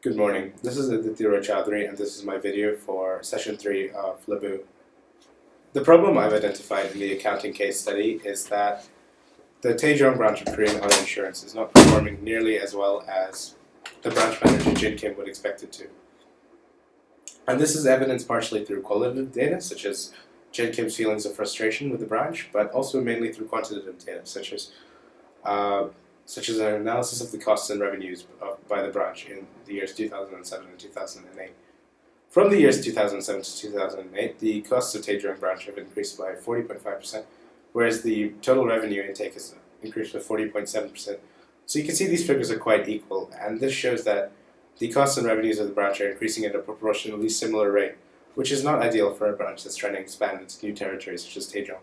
Good morning. This is Aditya Chowdhury, and this is my video for session 3 of LABU. The problem I've identified in the accounting case study is that the Taejong branch of Korean Auto Insurance is not performing nearly as well as the branch manager Jin Kim would expect it to. And this is evidenced partially through qualitative data, such as Jin Kim's feelings of frustration with the branch, but also mainly through quantitative data, such as an analysis of the costs and revenues by the branch in the years 2007 and 2008. From the years 2007 to 2008, the costs of Taejong branch have increased by 40.5%, whereas the total revenue intake has increased by 40.7%. So you can see these figures are quite equal, and this shows that the costs and revenues of the branch are increasing at a proportionally similar rate, which is not ideal for a branch that's trying to expand into new territories such as Taejong.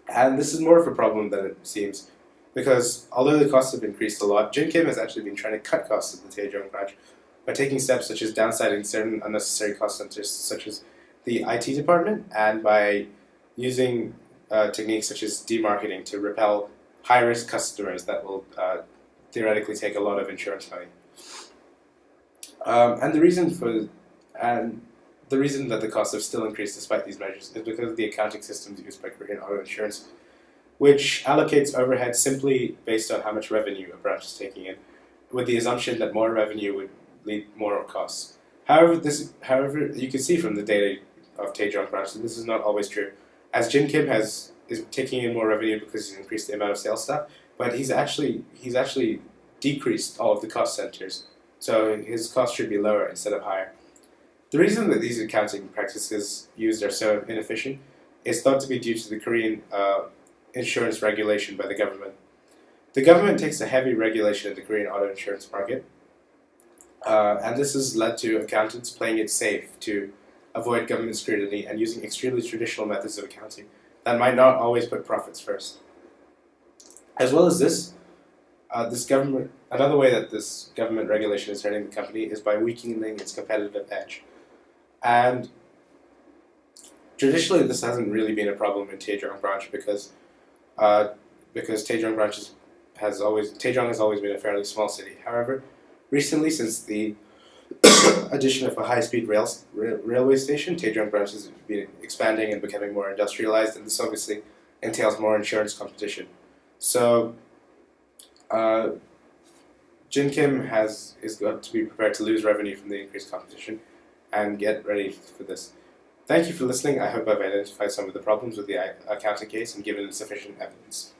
And this is more of a problem than it seems, because although the costs have increased a lot, Jin Kim has actually been trying to cut costs at the Taejong branch by taking steps such as downsizing certain unnecessary cost centers, such as the IT department, and by using techniques such as demarketing to repel high-risk customers that will theoretically take a lot of insurance money. And the reason that the costs have still increased despite these measures is because of the accounting systems used by Korean Auto Insurance, which allocates overhead simply based on how much revenue a branch is taking in, with the assumption that more revenue would lead more costs. However, you can see from the data of Taejong branch that this is not always true, as Jin Kim is taking in more revenue because he's increased the amount of sales staff, but he's actually decreased all of the cost centers, so his costs should be lower instead of higher. The reason that these accounting practices used are so inefficient is thought to be due to the Korean insurance regulation by the government. The government takes a heavy regulation of the Korean auto insurance market, and this has led to accountants playing it safe to avoid government scrutiny and using extremely traditional methods of accounting that might not always put profits first. As well as this, another way that this government regulation is hurting the company is by weakening its competitive edge. And traditionally, this hasn't really been a problem in Taejong branch because Taejong has always been a fairly small city. However, recently, since the addition of a high-speed railway station, Taejong branch has been expanding and becoming more industrialized, and this obviously entails more insurance competition. So, Jin Kim is got to be prepared to lose revenue from the increased competition, and get ready for this. Thank you for listening. I hope I've identified some of the problems with the accounting case and given sufficient evidence.